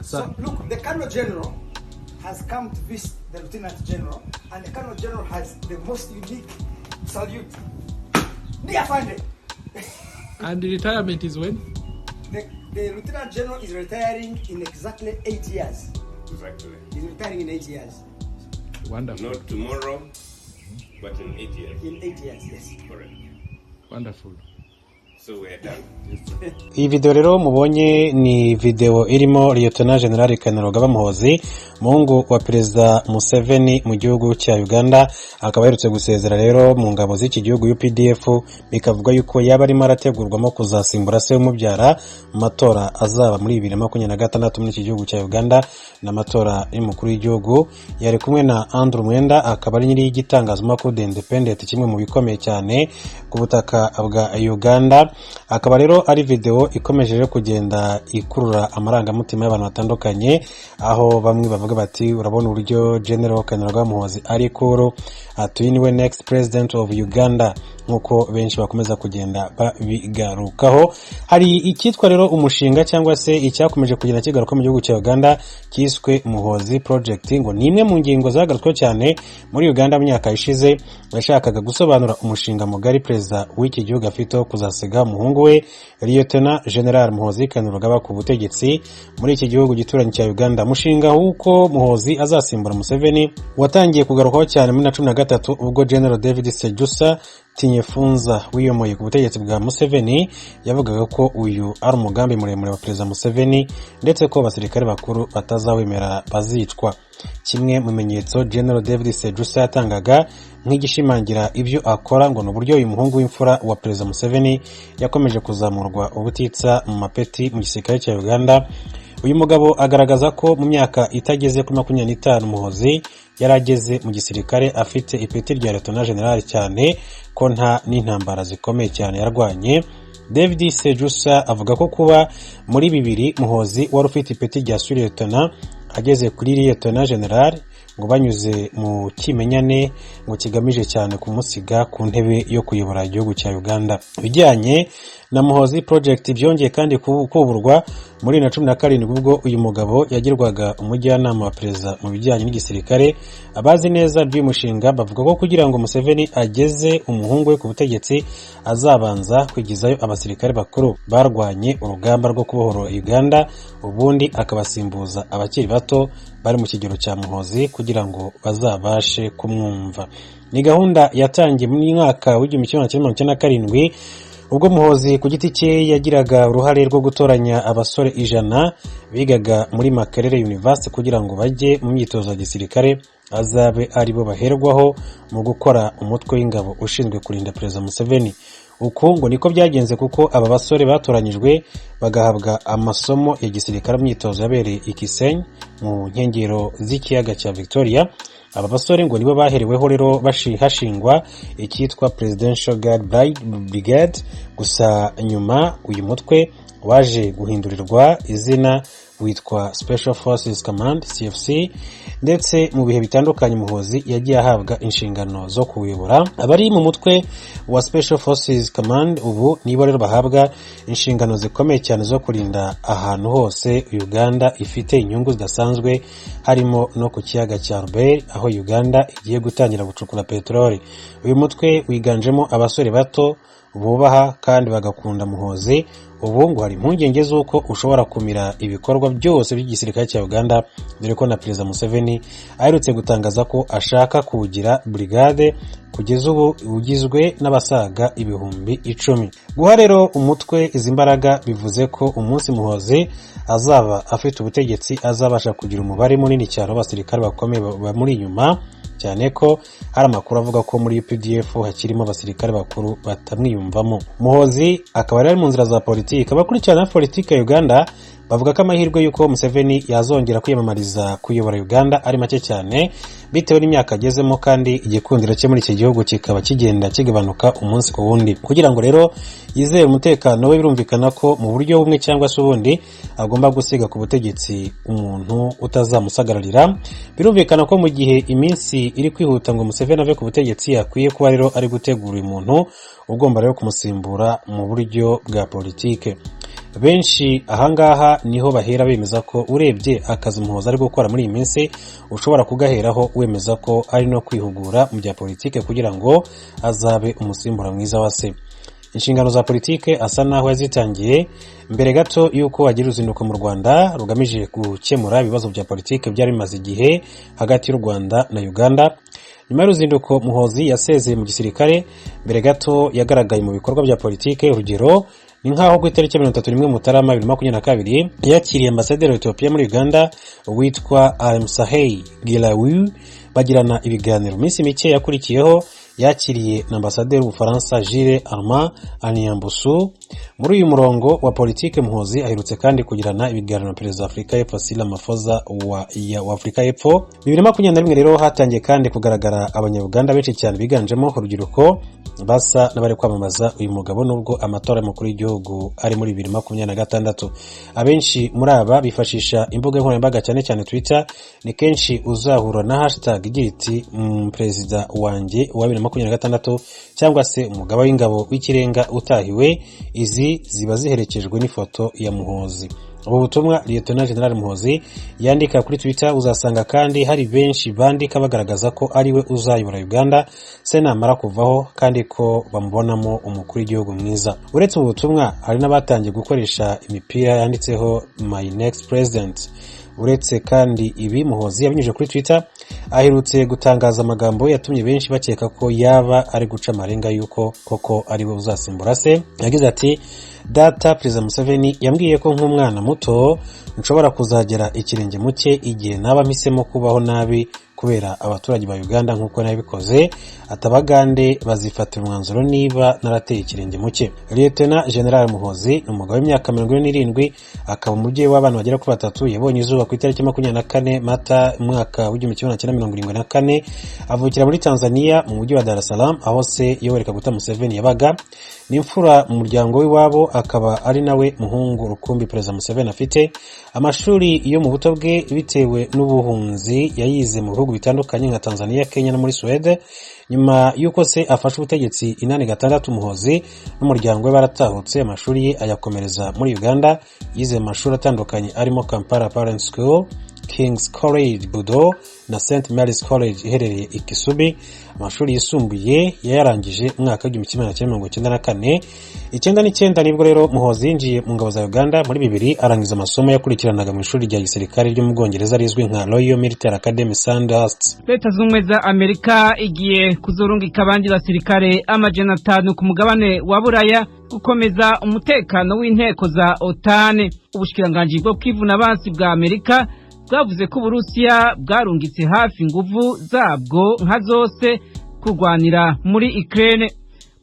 So look, the Colonel General has come to visit the Lieutenant General, and the Colonel General has the most unique salute. Dear Fande. And the retirement is when? The Lieutenant General is retiring in exactly 8 years. Exactly. He's retiring in 8 years. Wonderful. Not tomorrow, but in 8 years. In 8 years, yes. Correct. Wonderful. So we are done. Iyi video rero mubonye ni video irimo Lieutenant General Kainerugaba Muhoozi, muhungu wa Perezida Museveni mu gihugu cya Uganda, akaba yerutse gusezera rero mu ngabo z'iki gihugu UPDF, bikavuga yuko yaba arimo arategurwamo kuzasimbura se w'umubyara mu matora azaba muri 2026 muri iki gihugu cya Uganda n'amatora y'umukuru w'igihugu. Yari kumwe na Andrew Mwenda, akaba ari nyiri igitangazamakuru The Independent, kimwe mu bikomeye cyane ku butaka bwa Uganda. Akaba rero ari video ikomeje kugenda ikurura amarangamutima y'abantu batandukanye, aho bamwe bavuga bati urabona uburyo General Kainerugaba Muhoozi ari kuro atuyiniwe next president of Uganda, nkuko benshi bakomeza kugenda babigarukaho. Hari icyitwa rero umushinga cyangwa se icyakomeje kugenda kigaruka mu gihugu cya Uganda kiswe Muhoozi project, ngo ni imwe mu ngingo zagarutswe cyane muri Uganda mu myaka ishize. Bashakaga gusobanura umushinga mugari perezida w'iki gihugu afite kuzasiga umuhungu we Lieutenant General Muhoozi Kainerugaba ku butegetsi muri iki gihugu gituranye cya Uganda. Umushinga w'uko Muhoozi azasimbura Museveni watangiye kugarukaho cyane muri 2013 ubwo General David Sejusa Tinyefunza wiyomoye ku butegetsi bwa Museveni yavugaga ko uyu ari umugambi muremure wa Perezida Museveni, ndetse ko abasirikare bakuru batazawemera bazicwa. Kimwe mu bimenyetso General David Sejusa yatangaga nk'igishimangira ibyo akora, ngo n'uburyo uyu muhungu w'imfura wa Perezida Museveni yakomeje kuzamurwa ubutitsa mu mapeti mu gisirikare cya Uganda. Uyu mugabo agaragaza ko mu myaka itageze kuri 25 Muhoozi yarageze mu gisirikare afite ipeti rya Lieutenant General, cyane ko nta n'intambara zikomeye cyane yarwanye. David Sejusa avuga ko kuba muri 2000 Muhoozi wari ufite ipeti rya Lieutenant ageze kuri Lieutenant General, ngo banyuze mu kimenyane ngo kigamije cyane kumusiga ku ntebe yo kuyobora igihugu cya Uganda. Bijyanye na Muhoozi project byongeye kandi kuburwa muri 2017 ubwo uyu mugabo yagirwaga umujyanama wa perezida mu bijyanye n'igisirikare. Abazi neza by'umushinga bavuga ko kugira ngo Museveni ageze umuhungu we ku butegetsi azabanza kwigizayo abasirikare bakuru barwanye urugamba rwo kubohora Uganda, ubundi akabasimbuza abakiri bato bari mu kigero cya Muhoozi kugira ngo bazabashe kumwumva. Ni gahunda yatangiye mu mwaka w'1997 ubwo Muhoozi ku giti cye yagiraga uruhare rwo gutoranya abasore 100 bigaga muri Makerere University kugira ngo bajye mu myitozo ya gisirikare azabe aribo baherwaho mu gukora umutwe w'ingabo ushinzwe kurinda Perezida Museveni. Uko ngo niko byagenze, kuko aba basore batoranyijwe bagahabwa amasomo ya gisirikare mu myitozo yabereye Ikisenyi mu nkengero z'ikiyaga cya Victoria. Aba basore ngo nibo bahereweho rero hashingwa icyitwa Presidential Guard Brigade. Gusa nyuma uyu mutwe waje guhindurirwa izina witwa Special Forces Command CFC, ndetse mu bihe bitandukanye Muhoozi yagiye ahabwa inshingano zo kuwuyobora. Abari mu mutwe wa Special Forces Command ubu nibo rero bahabwa inshingano zikomeye cyane zo kurinda ahantu hose Uganda ifite inyungu zidasanzwe, harimo no ku kiyaga cya Albert aho Uganda igiye gutangira gucukura peteroli. Uyu mutwe wiganjemo abasore bato bubaha kandi bagakunda Muhoozi. Ubu ngo hari impungenge z'uko ushobora kumira ibikorwa byose by'igisirikare cya Uganda, dore ko na Perezida Museveni aherutse gutangaza ko ashaka kugira brigade kugeza ubu ugizwe n'abasaga 10,000. Guha rero umutwe izi mbaraga bivuze ko umunsi Muhoozi azaba afite ubutegetsi azabasha kugira umubare munini cyane w'abasirikare bakomeye bamuri Nyuma, cyane ko hari amakuru avuga ko muri UPDF hakirimo abasirikare bakuru batamwiyumvamo. Muhoozi akaba ari mu nzira za politiki. Abakurikirana politiki ya Uganda bavuga ko amahirwe yuko Museveni yazongera kwiyamamariza kuyobora Uganda ari make cyane bitewe n'imyaka agezemo, kandi igikundiro cye muri iki gihugu kikaba kigenda kigabanuka umunsi ku wundi. Kugira ngo rero yizeye umutekano we, birumvikana ko mu buryo bumwe cyangwa se ubundi agomba gusiga ku butegetsi umuntu utazamusagararira. Birumvikana ko mu gihe iminsi iri kwihuta ngo Museveni ave ku butegetsi, akwiye kuba rero ari gutegura umuntu ugomba rero kumusimbura mu buryo bwa politike. benshi ahangaha niho bahera bemeza ko urebye akazi Muhoozi ari gukora muri iyi minsi ushobora kugaheraho wemeza ko ari no kwihugura mu bya politike kugira ngo azabe umusimbura mwiza wa se. Inshingano za politike asa naho yazitangiye mbere gato yuko agira uruzinduko mu Rwanda rugamije gukemura ibibazo bya politike byari bimaze igihe hagati y'u Rwanda na Uganda. Nyuma y'uruzinduko Muhoozi yasezeye mu gisirikare, mbere gato yagaragaye mu bikorwa bya politike. Urugero ni nkaho ku itariki 31 Mutarama 2022 yakiriye ambasaderi wa Ethiopia muri Uganda witwa Alemsahei Gilawi bagirana ibiganiro. Minsi mike yakurikiyeho yakiriye na ambasaderi w'Ubufaransa Gilles Armand Aniambusu. Muri uyu murongo wa politike Muhoozi aherutse kandi kugirana ibiganiro na perezida wa Afrika y'Epfo Cyril Ramaphosa wa Afrika y'Epfo. 2021 rero hatangiye kandi kugaragara abanyarwanda benshi cyane biganjemo urubyiruko basa n'abari kwamamaza uyu mugabo nubwo amatora y'umukuru w'igihugu ari muri 2026. Abenshi muri aba bifashisha imbuga nkoranyambaga cyane cyane Twitter. Ni kenshi uzahura na hashtag igira iti perezida wanjye wa 2026 cyangwa se umugaba w'ingabo w'ikirenga utahiwe. Izi ziba ziherekejwe n'ifoto ya Muhoozi. Ubu butumwa Lieutenant General Muhoozi yandika kuri Twitter uzasanga kandi hari benshi bandika bagaragaza ko ari we uzayobora Uganda se namara kuvaho kandi ko bamubonamo umukuru w'igihugu mwiza. Uretse ubu butumwa hari n'abatangiye gukoresha imipira yanditseho My Next President. Uretse kandi ibi Muhoozi yabinyujije kuri Twitter aherutse gutangaza amagambo yatumye benshi bakeka ko yaba ari guca amarenga yuko koko ari we uzasimbura se. Yagize ati Data Perezida Museveni yambwiye ko nk'umwana muto nshobora kuzagera ikirenge muke igihe naba mpisemo kubaho nabi kubera abaturage ba Uganda nk'uko nabikoze, atabagande bazifatira umwanzuro niba narateye ikirenge muke. Lieutenant General Muhoozi ni umugabo w'imyaka 47 akaba umubyeyi w'abana bagera kuri 3. Yabonye izuba ku itariki 24 Mata mwaka w'1974. Avukira muri Tanzania mu mujyi wa Dar es Salaam aho se Yoweri Kaguta Museveni yabaga. Ni imfura mu muryango w'iwabo akaba ari nawe muhungu rukumbi Perezida Museveni afite. Amashuri yo mu buto bwe bitewe n'ubuhunzi yayize mu bihugu bitandukanye nka Tanzania, Kenya no muri Sweden. Nyuma yuko se afashe ubutegetsi 86 Muhoozi n'umuryango we baratahutse amashuri ye ayakomereza muri Uganda. Yize amashuri atandukanye arimo Kampala Parent School, King's College Budo na St Mary's College iherereye i Kisubi. Amashuri yisumbuye yarangije mwaka w'1994. 1999 nibwo rero Muhoozi yinjiye mu ngabo za Uganda. Muri 2000 arangiza amasomo yakurikiranaga mu ishuri rya gisirikare ryo mu Bwongereza rizwi nka Royal Military Academy Sandhurst. Leta z'Ubumwe za Amerika igiye kuzorungika abandi basirikare 500 ku mugabane wa Buraya gukomeza umutekano w'inteko za OTAN. Ubushikiranganje bwo kwivuna abansi bwa Amerika bwavuze ko Uburusiya bwarungitse hafi inguvu zabwo nka zose kurwanira muri Ukraine.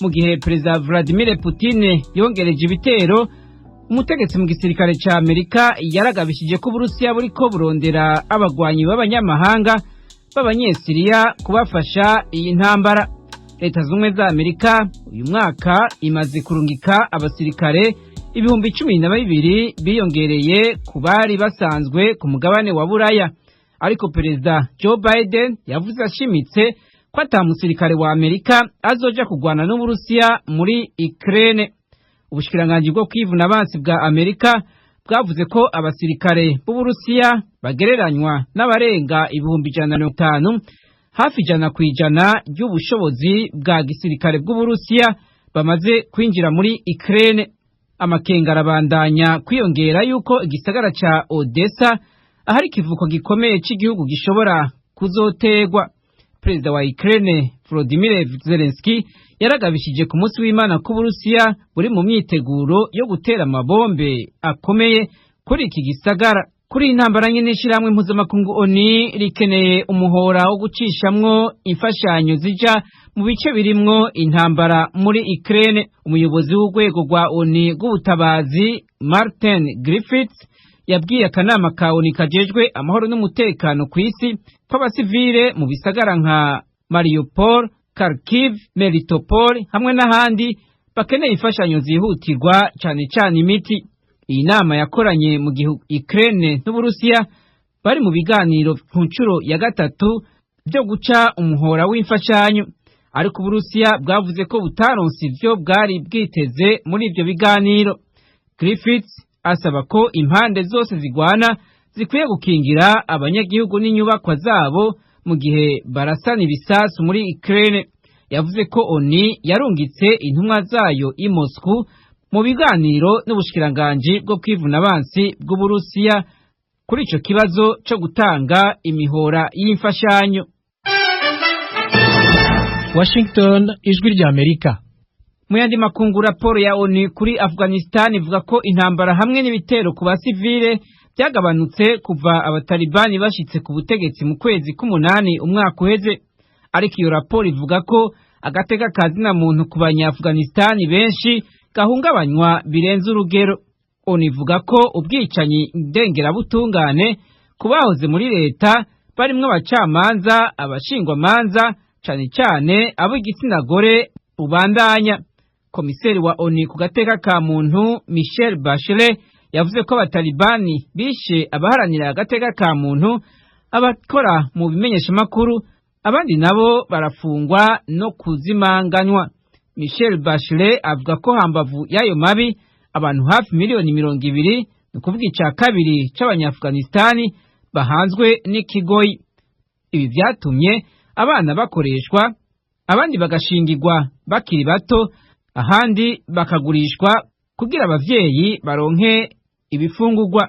Mu gihe Perezida Vladimir Putin yongereje ibitero, umutegetsi mu gisirikare ca Amerika yaragabishije ko Uburusiya buriko burondera abagwanyi b'abanyamahanga b'abanyesiriya kubafasha iyi ntambara. Leta z'Ubumwe za Amerika uyu mwaka imaze kurungika abasirikare 12,000 biyongereye ku bari basanzwe ku mugabane wa Buraya. Ariko Perezida Joe Biden yavuze ashimitse ko atamusirikare wa Amerika azoja kugwana n'Uburusiya muri Ukraine. Ubushikiranganje bwo kwivuna abansi bwa Amerika bwavuze ko abasirikare b'Uburusiya bagereranywa n'abarenga 150, hafi 100% ry'ubushobozi bwa gisirikare bw'Uburusiya bamaze kwinjira muri Ukraine. Amakenga arabandanya kwiyongera yuko igisagara ca Odessa ahari kivuko gikomeye cy'igihugu gishobora kuzotegwa. Perezida wa Ukraine Volodymyr Zelensky yaragabishije ku munsi w'Imana ko Uburusiya buri mu myiteguro yo gutera amabombe akomeye kuri iki gisagara. Kuri intambara nyine ishiramwe mpuzamakungu ONU rikeneye umuhora wo gucishamwo imfashanyo zija mu bice birimwo intambara muri Ukraine. Umuyobozi w'urwego rwa ONU rw'ubutabazi Martin Griffiths yabwiye akanama ka ONU kajejwe amahoro n'umutekano ku isi ko abasivile mu bisagara nka Mariupol, Kharkiv, Melitopol hamwe n'ahandi bakeneye imfashanyo zihutirwa cyane cyane imiti. Iyi nama yakoranye mu gihugu Ukraine n'Uburusiya bari mu biganiro ku nshuro ya gatatu byo guca umuhora w'imfashanyo, ariko Uburusiya bwavuze ko butaronse ivyo bwari bwiteze muri ivyo biganiro. Griffiths asaba ko impande zose zigwana zikwiye gukingira abanyagihugu n'inyubakwa zabo mu gihe barasana ibisasu muri Ukraine. Yavuze ko ONU yarungitse intumwa zayo i Moscow mu biganiro n'ubushikiranganji bwo kwivuna abansi bw'Uburusiya kuri ico kibazo cyo gutanga imihora y'imfashanyo. Washington, ijwi ry'Amerika. Mu yandi makungu, raporo ya ONU kuri Afghanistan ivuga ko intambara hamwe n'ibitero ku basivile byagabanutse kuva abatalibani bashitse ku butegetsi mu kwezi k'umunani umwaka uheze. Ariko iyo raporo ivuga ko agateka kazina muntu ku banya-Afghanistan benshi gahungabanywa birenze urugero. ONU ivuga ko ubwicanyi ndengerabutungane ku bahoze muri leta barimwo abacamanza, abashingwamanza, cane cane ab'igitsina gore ubandanya. Komiseri wa ONU ku gateka ka muntu Michelle Bachelet yavuze ko abatalibani bishe abaharanira agateka ka muntu, abakora mu bimenyesha makuru, abandi nabo barafungwa no kuzimanganywa. Michelle Bachelet avuga ko hambavu y'ayo mabi abantu hafi miliyoni 200 ni kuvuga ica kabiri c'abanya-Afghanistani bahanzwe n'ikigoyi. Ibi vyatumye abana bakoreshwa, abandi bagashingirwa bakiri bato, ahandi bakagurishwa kugira abavyeyi baronke ibifungurwa.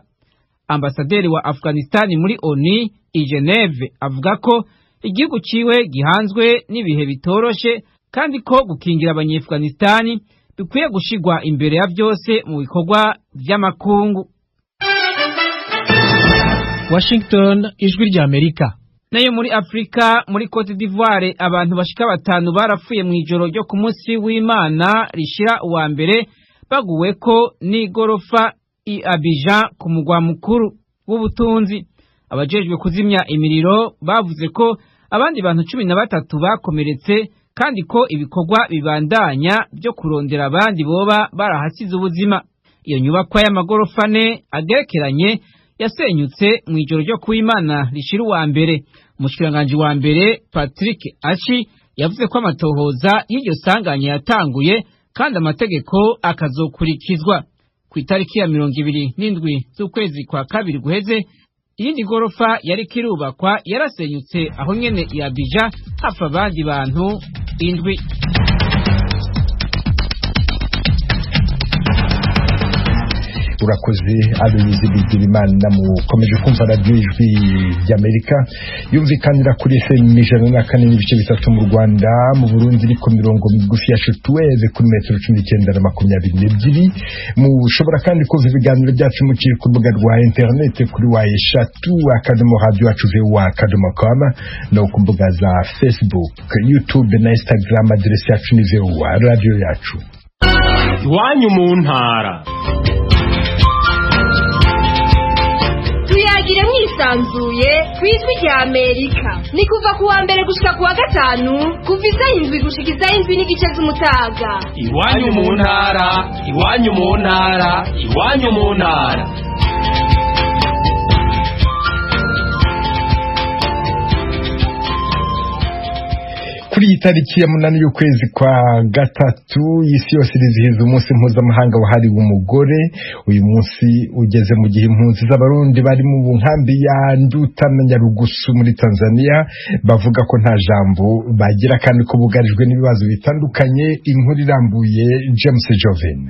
Ambasaderi wa Afghanistan muri ONU i Geneve avuga ko igihugu ciwe gihanzwe n'ibihe bitoroshe kandi ko gukingira abanya-Afghanistan bikwiye gushigwa imbere ya byose mu bikorwa vy'amakungu. Washington, ijwi ry'Amerika. Nayo muri Afrika, muri Cote d'Ivoire, abantu bashika 5 barapfuye mu ijoro ryo ku munsi w'Imana rishira uwa mbere baguweko n'igorofa i Abidjan ku mugwa mukuru w'ubutunzi. Abajejwe kuzimya imiriro bavuze ko abandi bantu 13 bakomeretse kandi ko ibikorwa bibandanya byo kurondera abandi boba barahasize ubuzima. Iyo nyubakwa y'amagorofa 4 agerekeranye yasenyutse mu ijoro ryo kuw'Imana rishira uwa mbere. Umushikiranganji wa mbere Patrick Achi yavuze ko amatohoza y'iryo sanganya yatanguye kandi amategeko akazokurikizwa. Ku itariki ya 27 z'ukwezi kwa kabiri guheze, iyindi gorofa yari kirubakwa yarasenyutse aho nyene i Abidjan hafa abandi bantu 7. urakoze abiyizi Bigirimana mukomeje kumva radio ijwi ry'Amerika yumvikanira kuri FM 104.3 mu Rwanda, mu Burundi ni ku mirongo migufi ya shortwave kuri metero 1922. Mushobora kandi kumva ibiganiro byacu mukiri ku rubuga rwa internet kuri wa@radio.com no ku mbuga za Facebook, YouTube na Instagram. Adresi yacu ni radio yacu. Iwanyu mu ntara. Tuyagire mwisanzuye kw'ijwi ry'Amerika. Ni kuva ku wa mbere gushika ku wa gatanu kuva 7 gushika 7:30 z'umutaga. Iwanyu mu ntara, iwanyu mu ntara, iwanyu mu ntara. Kuri iyi tariki ya 8 y'ukwezi kwa gatatu, isi yose irizihiza umunsi mpuzamahanga wahariwe umugore. Uyu munsi ugeze mu gihe impunzi z'abarundi bari mu nkambi ya Nduta na Nyarugusu muri Tanzania bavuga ko nta jambo bagira kandi ko bugarijwe n'ibibazo bitandukanye. Inkuru irambuye James Joven.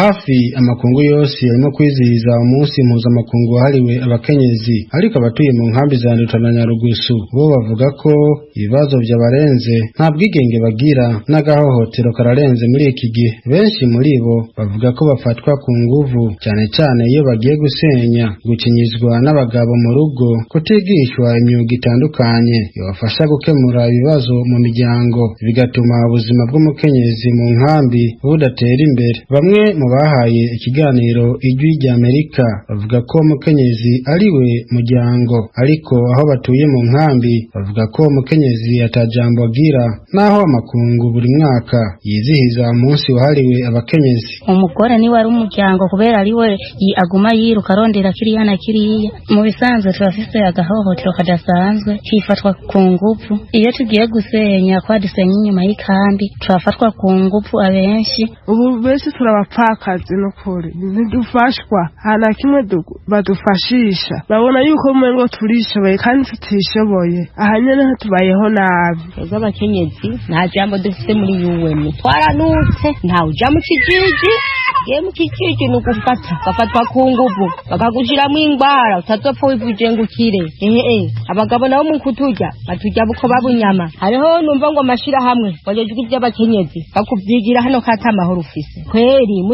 Hafi amakungu yose arimo kwizihiza umunsi mpuzamakungu wahariwe abakenyezi, ariko abatuye mu nkambi za Nduta na Nyarugusu bo bavuga ko ibibazo by'abarenze nta bwigenge bagira n'agahohotero kararenze muri iki gihe. Benshi muri bo bavuga ko bafatwa ku nguvu, cyane cyane iyo bagiye gusenya, gukinyizwa n'abagabo mu rugo, kutigishwa imyuga itandukanye yabafasha gukemura ibibazo mu miryango, bigatuma ubuzima bw'umukenyezi mu nkambi budatera imbere. Bamwe mu bahaye ikiganiro ijwi ry'Amerika bavuga ko umukenyezi ari we muryango, ariko aho batuye mu nkambi bavuga ko umukenyezi atajambo agira, naho amakungu buri mwaka yizihiza umunsi wahariwe abakenyezi. Umugore ni wari umuryango kubera ari we aguma yiruka arondera kiriya na kiriya. Mu bisanzwe turafise agahohotero kadasanzwe kifatwa ku nguvu. Iyo tugiye gusenya kwa dusenya inyuma y'ikambi turafatwa ku nguvu abenshi. Ubu benshi turabapfa n'umupfakazi n'ukuri ntidufashwa hana kimwe badufashisha babona yuko mwengo turishoboye kandi tutishoboye aha nyene tubayeho nabi twebwe abakenyezi nta jambo dufite muri UN twaranutse ntawe uja mu kijiji ye mu kijiji ni ugufata bafatwa ku nguvu bakagushiramo ingwara utazopfa wivuje ngo ukire abagabo nabo mu kuturya baturya buko babunyama hariho numva ngo amashira hamwe wajejwe iby'abakenyezi bakuvyigira hano kata amahoro ufise kweri